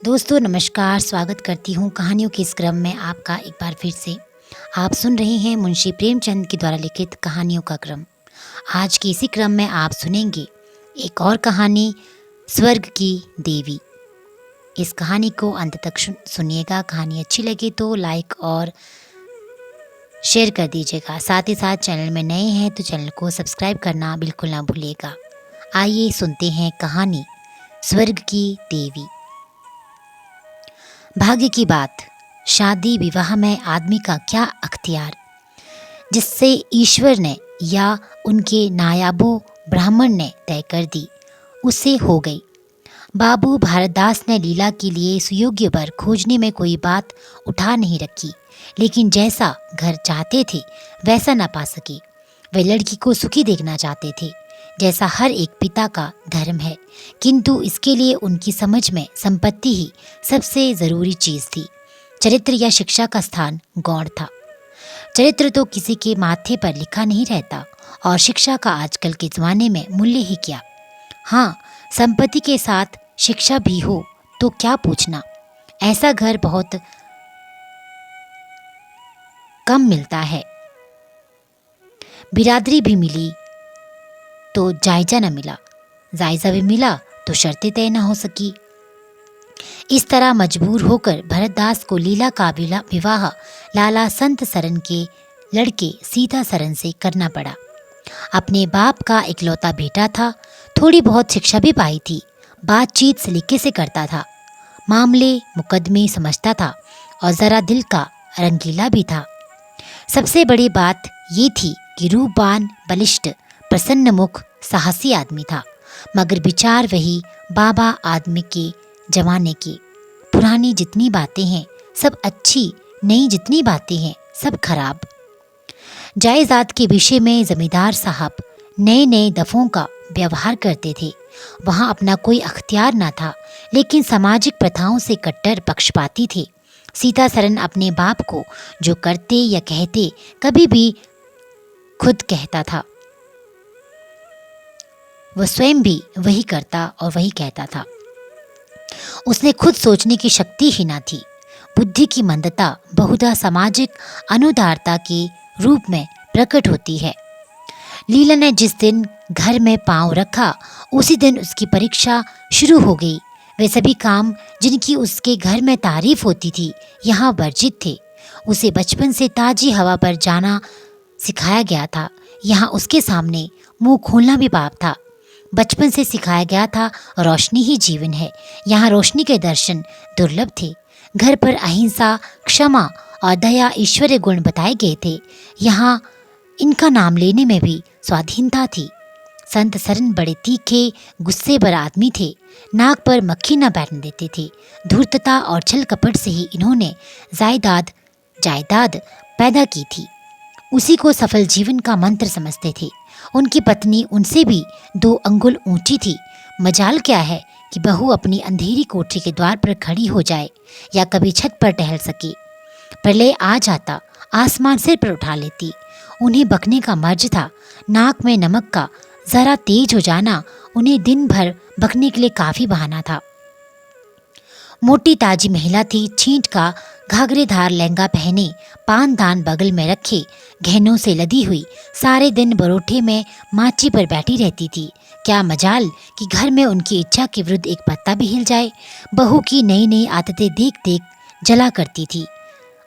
दोस्तों नमस्कार, स्वागत करती हूँ कहानियों के इस क्रम में आपका एक बार फिर से। आप सुन रहे हैं मुंशी प्रेमचंद के द्वारा लिखित कहानियों का क्रम। आज के इसी क्रम में आप सुनेंगे एक और कहानी, स्वर्ग की देवी। इस कहानी को अंत तक सुनिएगा। कहानी अच्छी लगे तो लाइक और शेयर कर दीजिएगा। साथ ही साथ चैनल में नए हैं तो चैनल को सब्सक्राइब करना बिल्कुल ना भूलिएगा। आइए सुनते हैं कहानी, स्वर्ग की देवी। भाग्य की बात, शादी विवाह में आदमी का क्या अख्तियार, जिससे ईश्वर ने या उनके नायाबो ब्राह्मण ने तय कर दी, उससे हो गई। बाबू भारतदास ने लीला के लिए सुयोग्य वर खोजने में कोई बात उठा नहीं रखी, लेकिन जैसा घर चाहते थे वैसा न पा सके। वे लड़की को सुखी देखना चाहते थे, जैसा हर एक पिता का धर्म है, किंतु इसके लिए उनकी समझ में संपत्ति ही सबसे जरूरी चीज थी। चरित्र या शिक्षा का स्थान गौण था। चरित्र तो किसी के माथे पर लिखा नहीं रहता, और शिक्षा का आजकल के जमाने में मूल्य ही क्या। हाँ, संपत्ति के साथ शिक्षा भी हो तो क्या पूछना। ऐसा घर बहुत कम मिलता है। बिरादरी भी मिली तो जायजा न मिला, जायजा भी मिला तो शर्तें तय न हो सकी। इस तरह मजबूर होकर भरतदास को लीला का विवाह लाला संत सरन के लड़के सीता सरन से करना पड़ा। अपने बाप का इकलौता बेटा था, थोड़ी बहुत शिक्षा भी पाई थी, बातचीत सलीके से करता था, मामले मुकदमे समझता था और जरा दिल का रंगीला भी था। सबसे बड़ी बात ये थी कि रूपवान, बलिष्ठ, प्रसन्न मुख, साहसी आदमी था, मगर विचार वही बाबा आदमी के जमाने की। पुरानी जितनी बातें हैं सब अच्छी, नई जितनी बातें हैं सब खराब। जायदाद के विषय में जमींदार साहब नए नए दफों का व्यवहार करते थे। वहाँ अपना कोई अख्तियार न था, लेकिन सामाजिक प्रथाओं से कट्टर पक्षपाती थे। सीता सरन अपने बाप को जो करते या कहते कभी भी खुद कहता था, वह स्वयं भी वही करता और वही कहता था। उसने खुद सोचने की शक्ति ही न थी। बुद्धि की मंदता बहुधा सामाजिक अनुदारता के रूप में प्रकट होती है। लीला ने जिस दिन घर में पांव रखा उसी दिन उसकी परीक्षा शुरू हो गई। वे सभी काम जिनकी उसके घर में तारीफ होती थी यहाँ वर्जित थे। उसे बचपन से ताजी हवा पर जाना सिखाया गया था, यहाँ उसके सामने मुंह खोलना भी पाप था। बचपन से सिखाया गया था रोशनी ही जीवन है, यहाँ रोशनी के दर्शन दुर्लभ थे। घर पर अहिंसा, क्षमा और दया ईश्वरीय गुण बताए गए थे, यहाँ इनका नाम लेने में भी स्वाधीनता थी। संत सरन बड़े तीखे गुस्से भर आदमी थे, नाक पर मक्खी न बैठने देते थे। धूर्तता और छल कपट से ही इन्होंने जायदाद पैदा की थी, उसी को सफल जीवन का मंत्र समझते थे। उनकी पत्नी उनसे भी 2 अंगुल ऊंची थी। मजाल क्या है कि बहू अपनी अंधेरी कोठरी के द्वार पर खड़ी हो जाए या कभी छत पर टहल सके। प्रलय आ जाता, आसमान सिर पर उठा लेती। उन्हें बकने का मर्ज था। नाक में नमक का जरा तेज हो जाना उन्हें दिन भर बकने के लिए काफी बहाना था। मोटी ताजी महिला थी, छींट का घाघरेदार लहंगा पहने, पानदान बगल में रखे, गहनों से लदी हुई, सारे दिन बरोठे में माची पर बैठी रहती थी। क्या मजाल कि घर में उनकी इच्छा के विरुद्ध एक पत्ता भी हिल जाए। बहू की नई नई आदतें देख देख जला करती थी।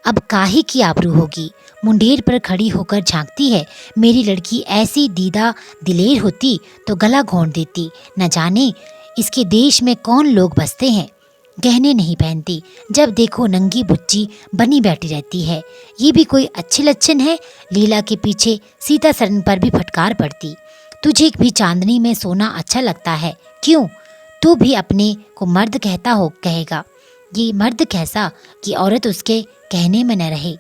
अब काहे की आबरू होगी, मुंडेर पर खड़ी होकर झांकती है। मेरी लड़की ऐसी दीदा दिलेर होती तो गला घोंट देती। न जाने इसके देश में कौन लोग बसते हैं, गहने नहीं पहनती, जब देखो नंगी बुच्ची बनी बैठी रहती है। ये भी कोई अच्छे लक्षण है। लीला के पीछे सीता सरन पर भी फटकार पड़ती। तुझे भी चांदनी में सोना अच्छा लगता है, क्यों? तू भी अपने को मर्द कहता हो, कहेगा ये मर्द कैसा कि औरत उसके कहने में न रहे।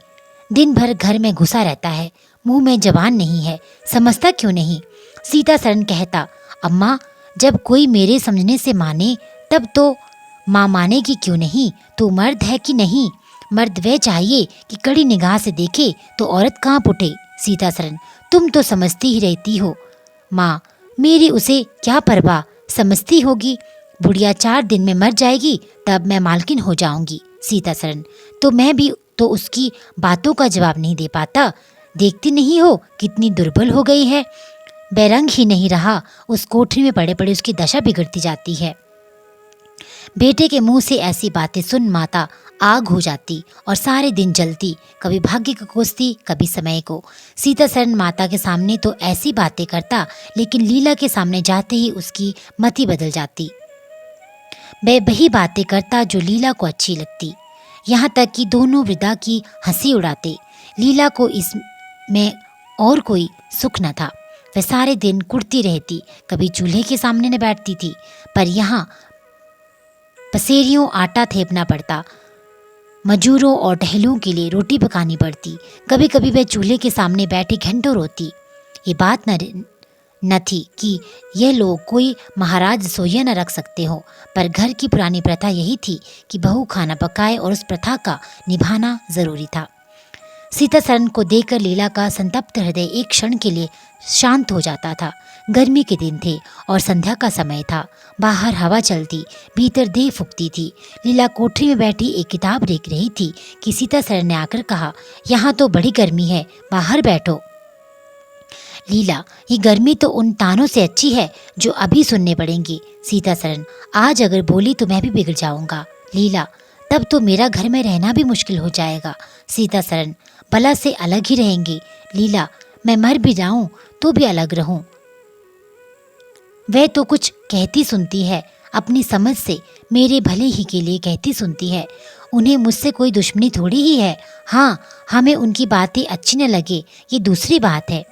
दिन भर घर में घुसा रहता है, मुंह में जबान नहीं है, समझता क्यों नहीं? सीता सरन कहता, अम्मा जब कोई मेरे समझने से माने तब तो माँ मानेगी क्यों नहीं? तू मर्द है कि नहीं? मर्द वह चाहिए कि कड़ी निगाह से देखे तो औरत कहाँ पुटे। सीता सरन, तुम तो समझती ही रहती हो। माँ, मेरी उसे क्या परवाह, समझती होगी। बुढ़िया 4 दिन में मर जाएगी, तब मैं मालकिन हो जाऊंगी। सीतासरन: तो मैं भी तो उसकी बातों का जवाब नहीं दे पाता। देखती नहीं हो कितनी दुर्बल हो गई है। बेरंग ही नहीं रहा, उस कोठरी में पड़े पड़े उसकी दशा बिगड़ती जाती है। बेटे के मुंह से ऐसी बातें सुन माता आग हो जाती और सारे दिन जलती, कभी भाग्य को कोसती, कभी समय को। सीतासरन माता के सामने तो ऐसी बातें करता, लेकिन लीला के सामने जाते ही उसकी मति बदल जाती। वह वही बातें करता जो लीला को अच्छी लगती, यहाँ तक कि दोनों वृद्धा की हंसी उड़ाते। लीला को इसमें और कोई सुख न था। वह सारे दिन कुड़ती रहती, कभी चूल्हे के सामने न बैठती थी, पर यहाँ पसेरियों आटा थेपना पड़ता, मजूरों और टहलों के लिए रोटी पकानी पड़ती। कभी कभी वह चूल्हे के सामने बैठी घंटों रोती। ये बात न थी कि यह लोग कोई महाराज सोया न रख सकते हो, पर घर की पुरानी प्रथा यही थी कि बहू खाना पकाए और उस प्रथा का निभाना जरूरी था। सीतासरन को देखकर लीला का संतप्त हृदय एक क्षण के लिए शांत हो जाता था। गर्मी के दिन थे और संध्या का समय था। बाहर हवा चलती, भीतर देह फूकती थी। लीला कोठरी में बैठी एक किताब देख रही थी कि सीतासरन ने आकर कहा, यहाँ तो बड़ी गर्मी है, बाहर बैठो। लीला: ये गर्मी तो उन तानों से अच्छी है जो अभी सुनने पड़ेंगी। सीतासरन: आज अगर बोली तो मैं भी बिगड़ जाऊंगा। लीला: तब तो मेरा घर में रहना भी मुश्किल हो जाएगा। सीतासरन: बला से अलग ही रहेंगी। लीला: मैं मर भी जाऊं तो भी अलग रहूं। वह तो कुछ कहती सुनती है, अपनी समझ से मेरे भले ही के लिए कहती सुनती है। उन्हें मुझसे कोई दुश्मनी थोड़ी ही है। हाँ, हमें उनकी बातें अच्छी न लगे, ये दूसरी बात है।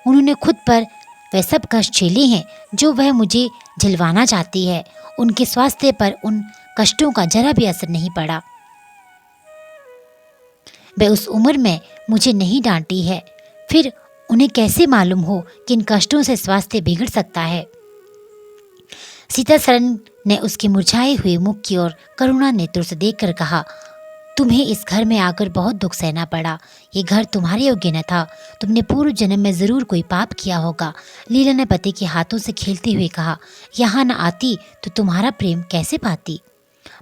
उन्होंने खुद पर वह सब कष्ट झेले हैं जो वह मुझे झिलवाना चाहती है। उनके स्वास्थ्य पर उन कष्टों का जरा भी असर नहीं पड़ा। वह उस उम्र में मुझे नहीं डांटी है, फिर उन्हें कैसे मालूम हो कि इन कष्टों से स्वास्थ्य बिगड़ सकता है। सीतासरन ने उसके मुरझाए हुए मुख की ओर करुणा नेत्रों से देखकर कहा, तुम्हें इस घर में आकर बहुत दुख सहना पड़ा। ये घर तुम्हारे योग्य न था। तुमने पूर्व जन्म में जरूर कोई पाप किया होगा। लीला ने पति के हाथों से खेलते हुए कहा, यहाँ न आती तो तुम्हारा प्रेम कैसे पाती।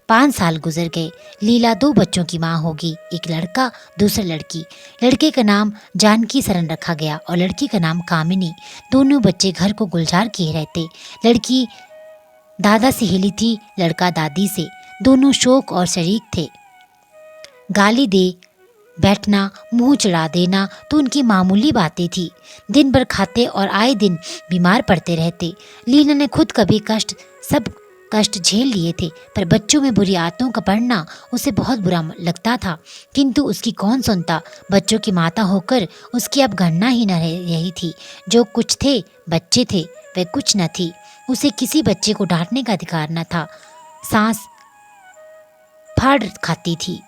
5 साल गुजर गए। लीला 2 बच्चों की माँ होगी, एक लड़का, दूसरा लड़की। लड़के का नाम जानकी सरन रखा गया और लड़की का नाम कामिनी। दोनों बच्चे घर को गुलजार किए रहते। लड़की दादा से हिली थी, लड़का दादी से। दोनों शोक और शरीक थे। गाली दे बैठना, मुंह चढ़ा देना तो उनकी मामूली बातें थी। दिन भर खाते और आए दिन बीमार पड़ते रहते। लीला ने खुद कभी सब कष्ट झेल लिए थे, पर बच्चों में बुरी आदतों का पड़ना उसे बहुत बुरा लगता था। किंतु उसकी कौन सुनता। बच्चों की माता होकर उसकी अब गणना ही न रही थी। जो कुछ थे बच्चे थे, वह कुछ न थी। उसे किसी बच्चे को डांटने का अधिकार न था। सांस फाड़ खाती थी।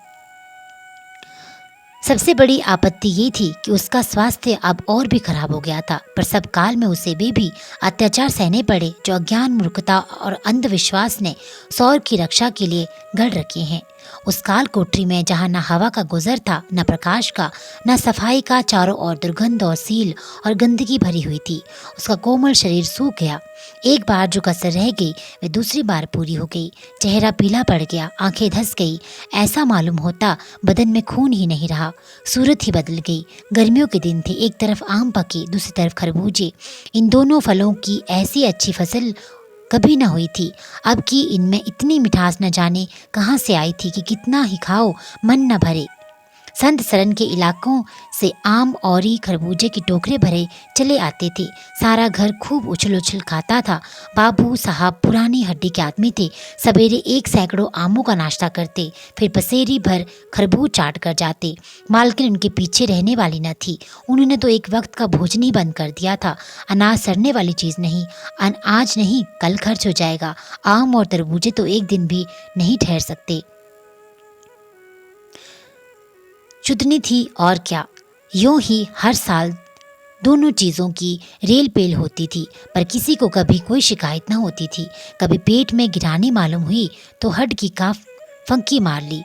सबसे बड़ी आपत्ति ये थी कि उसका स्वास्थ्य अब और भी खराब हो गया था, पर सब काल में उसे वे भी अत्याचार सहने पड़े जो अज्ञान, मूर्खता और अंधविश्वास ने सौर की रक्षा के लिए गढ़ रखे हैं। उस काल कोठरी में जहाँ न हवा का गुजर था, न प्रकाश का, न सफाई का, चारों ओर दुर्गंध और सील और गंदगी भरी हुई थी। उसका कोमल शरीर सूख गया। एक बार जो कसर रह गई वह दूसरी बार पूरी हो गई। चेहरा पीला पड़ गया, आंखें धंस गई। ऐसा मालूम होता बदन में खून ही नहीं रहा। सूरत ही बदल गई। गर्मियों के दिन थे, एक तरफ आम पके, दूसरी तरफ खरबूजे। इन दोनों फलों की ऐसी अच्छी फसल कभी न हुई थी। अब की इनमें इतनी मिठास न जाने कहाँ से आई थी कि कितना ही खाओ मन न भरे। संत सरन के इलाकों से आम और खरबूजे की टोकरे भरे चले आते थे। सारा घर खूब उछल उछल खाता था। बाबू साहब पुरानी हड्डी के आदमी थे। सवेरे 1 सैकड़ों आमों का नाश्ता करते, फिर पसेरी भर खरबूज चाट कर जाते। मालकिन उनके पीछे रहने वाली न थी। उन्होंने तो एक वक्त का भोजन ही बंद कर दिया था। अनाज सड़ने वाली चीज़ नहीं, आज नहीं कल खर्च हो जाएगा। आम और तरबूजे तो एक दिन भी नहीं ठहर सकते। चुदनी थी और क्या। यूं ही हर साल दोनों चीज़ों की रेल पेल होती थी, पर किसी को कभी कोई शिकायत न होती थी। कभी पेट में गिरानी मालूम हुई तो हड्ड की काफ फंकी मार ली।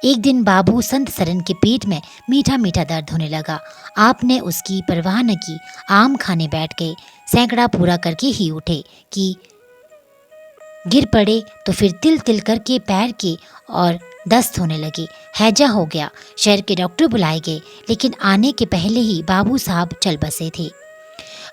एक दिन बाबू संत सरन के पेट में मीठा मीठा दर्द होने लगा। आपने उसकी परवाह न की, आम खाने बैठ गए। सैकड़ा पूरा करके ही उठे कि गिर पड़े तो फिर तिल तिल करके पैर के और दस्त होने लगे। हैजा हो गया। शहर के डॉक्टर बुलाए गए, लेकिन आने के पहले ही बाबू साहब चल बसे थे।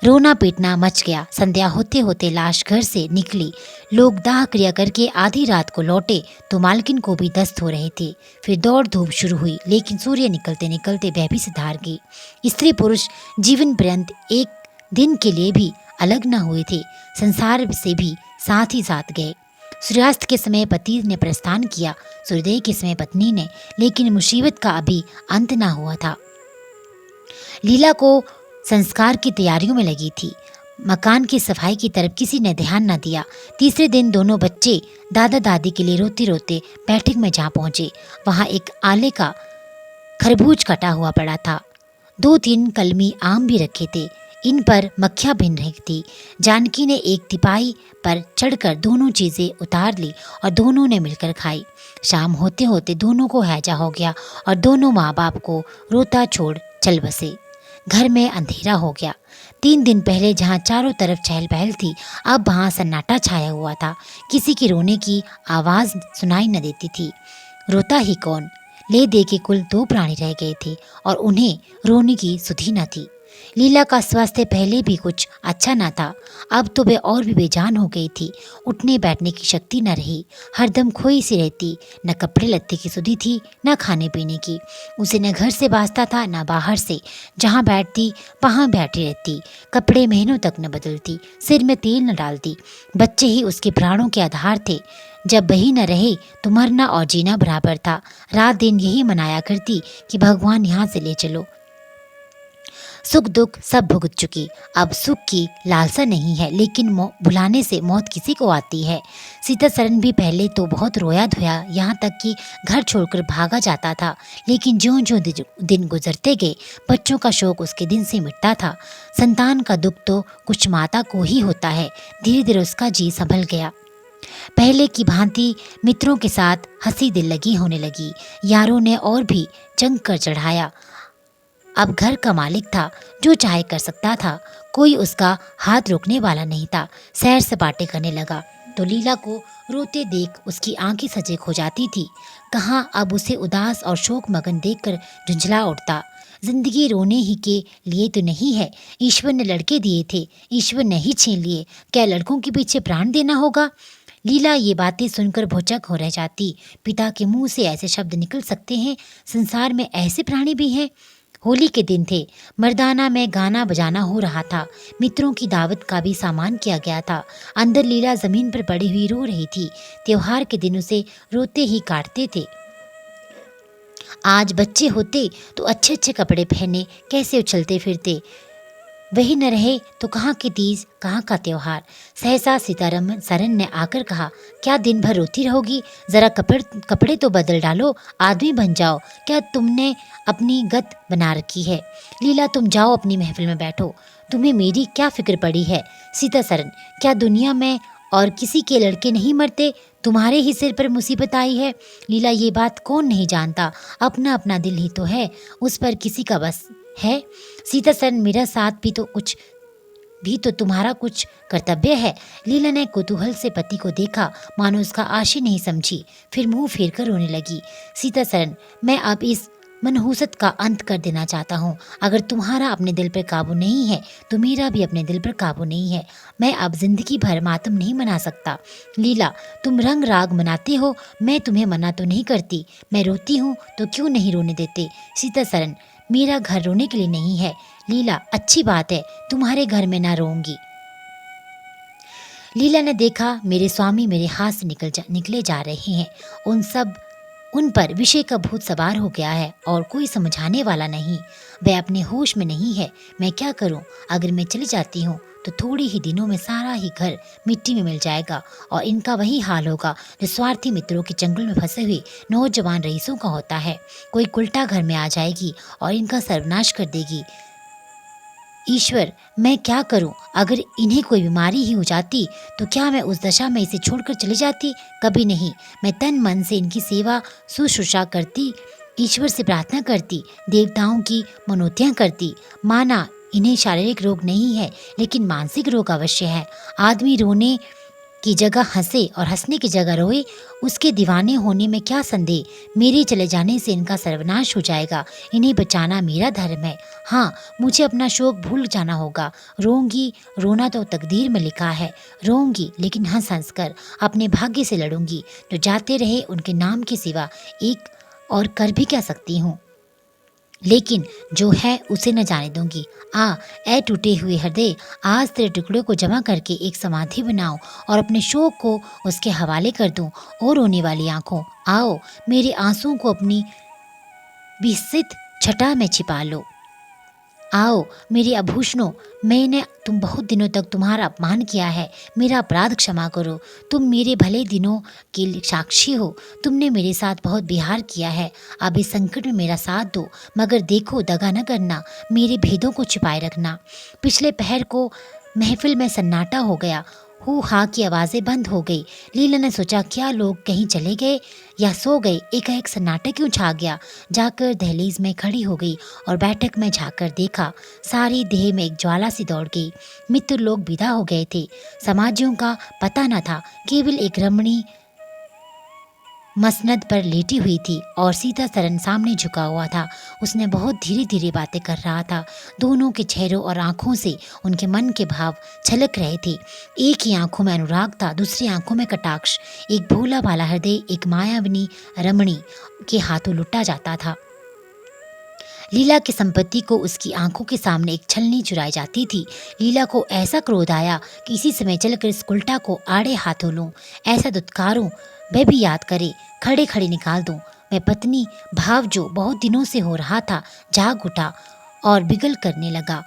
रोना पीटना मच गया। संध्या होते होते लाश घर से निकली। लोग दाह क्रिया करके आधी रात को लौटे तो मालकिन को भी दस्त हो रहे थे। फिर दौड़ धूप शुरू हुई, लेकिन सूर्य निकलते निकलते वह भी सिधार गई। स्त्री पुरुष जीवन पर्यंत एक दिन के लिए भी अलग न हुए थे, संसार से भी साथ ही साथ गए। सूर्यास्त के समय पति ने प्रस्थान किया, सूर्योदय के समय पत्नी ने, लेकिन मुसीबत का अभी अंत ना हुआ था। लीला को संस्कार की तैयारियों में लगी थी। मकान की सफाई की तरफ किसी ने ध्यान न दिया। तीसरे दिन दोनों बच्चे दादा दादी के लिए रोते रोते बैठक में जा पहुंचे। वहां एक आले का खरबूज कटा हुआ पड़ा था। 2-3 कलमी आम भी रखे थे। इन पर मक्खियां भिन रही थी। जानकी ने एक तिपाई पर चढ़कर दोनों चीजें उतार ली और दोनों ने मिलकर खाई। शाम होते होते दोनों को हैजा हो गया और दोनों माँ बाप को रोता छोड़ चल बसे। घर में अंधेरा हो गया। 3 दिन पहले जहाँ चारों तरफ चहल पहल थी, अब वहाँ सन्नाटा छाया हुआ था। किसी के रोने की आवाज सुनाई न देती थी। रोता ही कौन? ले दे के कुल 2 प्राणी रह गए थे और उन्हें रोने की सुधि न थी। लीला का स्वास्थ्य पहले भी कुछ अच्छा न था, अब तो वे और भी बेजान हो गई थी। उठने बैठने की शक्ति न रही, हरदम खोई सी रहती। न कपड़े लत्ते की सुधि थी, न खाने पीने की। उसे न घर से वास्ता था, न बाहर से। जहाँ बैठती वहाँ बैठी रहती। कपड़े महीनों तक न बदलती, सिर में तेल न डालती। बच्चे ही उसके प्राणों के आधार थे। जब वही न रहे तो मरना और जीना बराबर था। रात दिन यही मनाया करती कि भगवान यहाँ से ले चलो। सुख दुख सब भुगत चुकी, अब सुख की लालसा नहीं है, लेकिन बुलाने से मौत किसी को आती है। सीता सरन भी पहले तो बहुत रोया धोया, यहाँ तक कि घर छोड़कर भागा जाता था, लेकिन ज्यों ज्यों दिन गुजरते गए बच्चों का शोक उसके दिन से मिटता था। संतान का दुख तो कुछ माता को ही होता है। धीरे धीरे उसका जी संभल गया। पहले की भांति मित्रों के साथ हंसी दिल लगी होने लगी। यारों ने और भी चंग कर चढ़ाया। अब घर का मालिक था, जो चाहे कर सकता था। कोई उसका हाथ रोकने वाला नहीं था। सैर सपाटे करने लगा तो लीला को रोते देख उसकी आंखें सजग हो जाती थी। कहाँ अब उसे उदास और शोक मगन देखकर झुंझला उठता। जिंदगी रोने ही के लिए तो नहीं है। ईश्वर ने लड़के दिए थे, ईश्वर ने ही छीन लिए। क्या लड़कों के पीछे प्राण देना होगा? लीला ये बातें सुनकर भौचक हो रह जाती। पिता के मुंह से ऐसे शब्द निकल सकते हैं? संसार में ऐसे प्राणी भी हैं? होली के दिन थे। मर्दाना में गाना बजाना हो रहा था। मित्रों की दावत का भी सामान किया गया था। अंदर लीला जमीन पर पड़ी हुई रो रही थी। त्योहार के दिन उसे रोते ही काटते थे। आज बच्चे होते तो अच्छे अच्छे कपड़े पहने कैसे उछलते फिरते। वही न रहे तो कहाँ की तीज, कहाँ का त्योहार। सहसा सीतारमन सरन ने आकर कहा, क्या दिन भर रोती रहोगी? जरा कपड़े तो बदल डालो, आदमी बन जाओ। क्या तुमने अपनी गत बना रखी है? लीला, तुम जाओ अपनी महफिल में बैठो। तुम्हें मेरी क्या फिक्र पड़ी है? सीता सरन, क्या दुनिया में और किसी के लड़के नहीं मरते? तुम्हारे ही सिर पर मुसीबत आई है। लीला, ये बात कौन नहीं जानता? अपना अपना दिल ही तो है, उस पर किसी का बस है। सीता सरन, मेरा साथ भी तो तुम्हारा कुछ कर्तव्य है। लीला ने कुतूहल से पति को देखा, मानो उसका आशय नहीं समझी। फिर मुंह फेर कर रोने लगी। सीता सरन, मैं अब इस मनहूसत का अंत कर देना चाहता हूँ। अगर तुम्हारा अपने दिल पर काबू नहीं है तो मेरा भी अपने दिल पर काबू नहीं है। मैं अब जिंदगी भर मातम नहीं मना सकता। लीला, तुम रंग राग मनाते हो, मैं तुम्हें मना तो नहीं करती। मैं रोती हूँ तो क्यों नहीं रोने देते? सीता सरन, मेरा घर रोने के लिए नहीं है। लीला, अच्छी बात है, तुम्हारे घर में ना रोऊंगी। लीला ने देखा मेरे स्वामी मेरे हाथ से निकले जा रहे हैं। उन पर विषय का भूत सवार हो गया है और कोई समझाने वाला नहीं। वह अपने होश में नहीं है। मैं क्या करूं? अगर मैं चली जाती हूं तो थोड़े ही दिनों में सारा ही घर मिट्टी में मिल जाएगा और इनका वही हाल होगा जो स्वार्थी मित्रों के चंगुल में फंसे हुए नौजवान रईसों का होता है। कोई उल्टा घर में आ जाएगी और इनका सर्वनाश कर देगी। ईश्वर, मैं क्या करूं? अगर इन्हें कोई बीमारी ही हो जाती तो क्या मैं उस दशा में इसे छोड़कर चली जाती? कभी नहीं। मैं तन मन से इनकी सेवा शुश्रूषा करती, ईश्वर से प्रार्थना करती, देवताओं की मनोतियाँ करती। माना इन्हें शारीरिक रोग नहीं है, लेकिन मानसिक रोग अवश्य है। आदमी रोने की जगह हंसे और हंसने की जगह रोए, उसके दीवाने होने में क्या संदेह। मेरे चले जाने से इनका सर्वनाश हो जाएगा, इन्हें बचाना मेरा धर्म है। हाँ, मुझे अपना शोक भूल जाना होगा। रोऊंगी, रोना तो तकदीर में लिखा है। रोऊंगी लेकिन हंस हंस कर अपने भाग्य से लड़ूंगी। जो जाते रहे उनके नाम के सिवा एक और कर भी क्या सकती हूँ, लेकिन जो है उसे न जाने दूंगी। ए टूटे हुए हृदय, आज तेरे टुकड़ों को जमा करके एक समाधि बनाओ और अपने शोक को उसके हवाले कर दूं। और रोने वाली आंखों, आओ मेरे आंसुओं को अपनी विसित छटा में छिपा लो। आओ मेरे आभूषणों, मैंने तुम बहुत दिनों तक तुम्हारा अपमान किया है, मेरा अपराध क्षमा करो। तुम मेरे भले दिनों के साक्षी हो, तुमने मेरे साथ बहुत बिहार किया है। अब इस संकट में मेरा साथ दो, मगर देखो दगा न करना, मेरे भेदों को छिपाए रखना। पिछले पहर को महफिल में सन्नाटा हो गया, हू हा की आवाज़ें बंद हो गई। लीला ने सोचा क्या लोग कहीं चले गए या सो गए। एकाएक सन्नाटा क्यों छा गया। जाकर दहलीज में खड़ी हो गई और बैठक में झांककर देखा, सारी देह में एक ज्वाला सी दौड़ गई। मित्र लोग विदा हो गए थे, समाजियों का पता न था। केवल एक रमणी मसनद पर लेटी हुई थी और सीता सरन सामने झुका हुआ था। उसने बहुत धीरे धीरे बातें कर रहा था। दोनों के चेहरों और आंखों से उनके मन के भाव छलक रहे थे। एक ही आंखों में अनुराग था, दूसरी आंखों में कटाक्ष। एक भोला भाला हृदय एक मायाविनी रमणी के हाथों लुटा जाता था। लीला की संपत्ति को उसकी आंखों के सामने एक छलनी चुराई जाती थी। लीला को ऐसा क्रोध आया कि इसी समय चलकर इस उल्टा को आड़े हाथों लूं, ऐसा दुत्कारूं, वह भी याद करे, खड़े खड़े निकाल दूं। मैं पत्नी भाव जो बहुत दिनों से हो रहा था जाग उठा और बिगल करने लगा,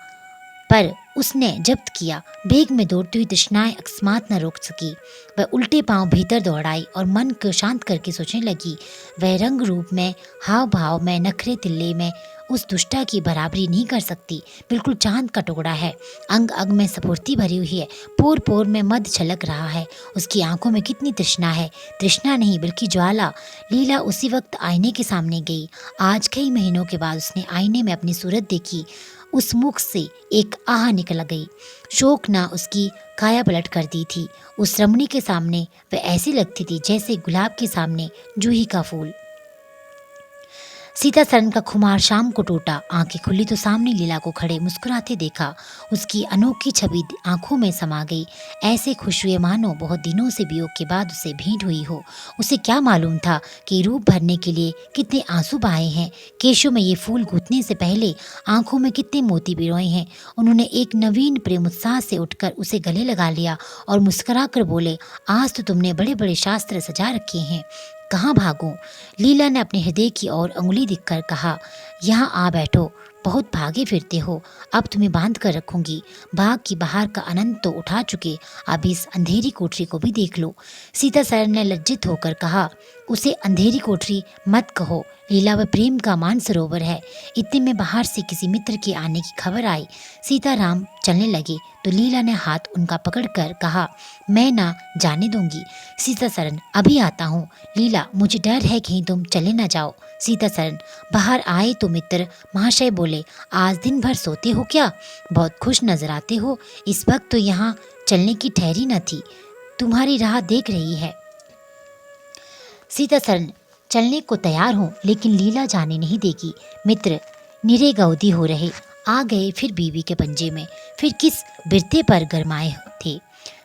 पर उसने जब्त किया। बेग में दौड़ती हुई तृष्णाएं अकस्मात न रोक सकी। वह उल्टे पांव भीतर दौड़ाई और मन को शांत करके सोचने लगी, वह रंग रूप में, हाव भाव में, नखरे तिल्ले में उस दुष्टा की बराबरी नहीं कर सकती। बिल्कुल चांद का टुकड़ा है, अंग अंग में स्फूर्ति भरी हुई है, पोर पोर में मद छलक रहा है। उसकी आंखों में कितनी तृष्णा है, तृष्णा नहीं बल्कि ज्वाला। लीला उसी वक्त आईने के सामने गई। आज कई महीनों के बाद उसने आईने में अपनी सूरत देखी। उस मुख से एक आह निकल गई। शोक ने उसकी काया पलट कर दी थी। उस रमणी के सामने वह ऐसी लगती थी जैसे गुलाब के सामने जूही का फूल। सीता सरन का खुमार शाम को टूटा। आंखें खुली तो सामने लीला को खड़े मुस्कुराते देखा। उसकी अनोखी छवि आंखों में समा गई। ऐसे खुश हुए मानो बहुत दिनों से वियोग के बाद उसे भेंट हुई हो। उसे क्या मालूम था कि रूप भरने के लिए कितने आंसू बहाए हैं, केशों में ये फूल गूंथने से पहले आंखों में कितने मोती पिरोए हैं। उन्होंने एक नवीन प्रेम उत्साह से उठकर उसे गले लगा लिया और मुस्कुरा कर बोले, आज तो तुमने बड़े बड़े शास्त्र सजा रखे हैं, कहाँ भागूं। लीला ने अपने हृदय की ओर उंगली दिखकर कहा, यहाँ आ बैठो, बहुत भागे फिरते हो, अब तुम्हें बांध कर रखूंगी। बाग की बाहर का आनंद तो उठा चुके, अब इस अंधेरी कोठरी को भी देख लो। सीता सरन ने लज्जित होकर कहा, उसे अंधेरी कोठरी मत कहो लीला, वह प्रेम का मानसरोवर है। इतने में बाहर से किसी मित्र के आने की खबर आई। सीताराम चलने लगे तो लीला ने हाथ उनका पकड़कर कहा, मैं ना जाने दूंगी। सीता सरन, अभी आता हूँ। लीला, मुझे डर है कहीं तुम चले न जाओ। सीता सरन, बाहर आए तो मित्र महाशय बोले, आज दिन भर सोते हो क्या? बहुत खुश नजर आते हो। इस वक्त तो यहाँ चलने की ठहरी न थी, तुम्हारी राह देख रही है। सीता सरन, चलने को तैयार हूँ, लेकिन लीला जाने नहीं देगी। मित्र निरे गौदी हो रहे, आ गए फिर बीवी के पंजे में, फिर किस बिरते पर गरमाए थे।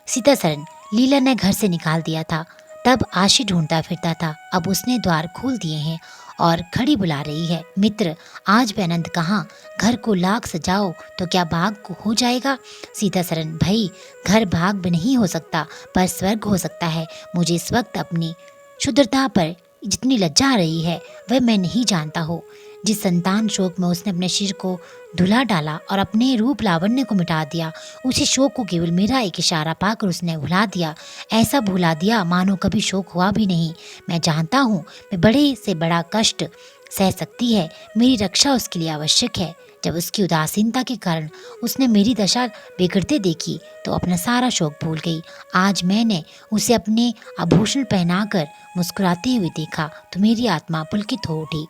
सीता सरन, लीला ने घर से निकाल दिया था, तब आशी ढूंढता फिरता था, अब उसने द्वार खोल दिए हैं और खड़ी बुला रही है। मित्र, आज भी आनंद कहाँ? घर को लाख सजाओ तो क्या बाग को हो जाएगा? सीता सरन, भाई घर बाग भी नहीं हो सकता, पर स्वर्ग हो सकता है। मुझे इस वक्त अपनी शुद्धता पर जितनी लज्जा आ रही है वह मैं नहीं जानता हूँ। जिस संतान शोक में उसने अपने सिर को धुला डाला और अपने रूप लावण्य को मिटा दिया, उसी शोक को केवल मेरा एक इशारा पाकर उसने भुला दिया। ऐसा भुला दिया मानो कभी शोक हुआ भी नहीं। मैं जानता हूँ मैं बड़े से बड़ा कष्ट सह सकती है, मेरी रक्षा उसके लिए आवश्यक है। जब उसकी उदासीनता के कारण उसने मेरी दशा बिगड़ते देखी तो अपना सारा शोक भूल गई। आज मैंने उसे अपने आभूषण पहनाकर मुस्कुराते हुए देखा तो मेरी आत्मा पुलकित हो उठी।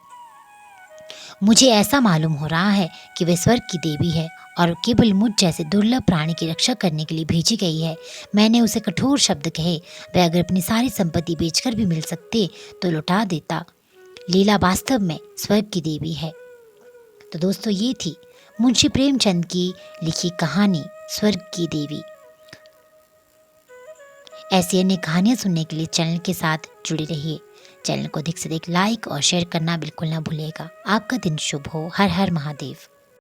मुझे ऐसा मालूम हो रहा है कि वह स्वर्ग की देवी है और केवल मुझ जैसे दुर्लभ प्राणी की रक्षा करने के लिए भेजी गई है। मैंने उसे कठोर शब्द कहे, वह अगर अपनी सारी संपत्ति बेचकर भी मिल सकते तो लौटा देता। लीला वास्तव में स्वर्ग की देवी है। तो दोस्तों, ये थी मुंशी प्रेमचंद की लिखी कहानी स्वर्ग की देवी। ऐसी अन्य कहानियाँ सुनने के लिए चैनल के साथ जुड़े रहिए। चैनल को अधिक से अधिक लाइक और शेयर करना बिल्कुल ना भूलिएगा। आपका दिन शुभ हो। हर हर महादेव।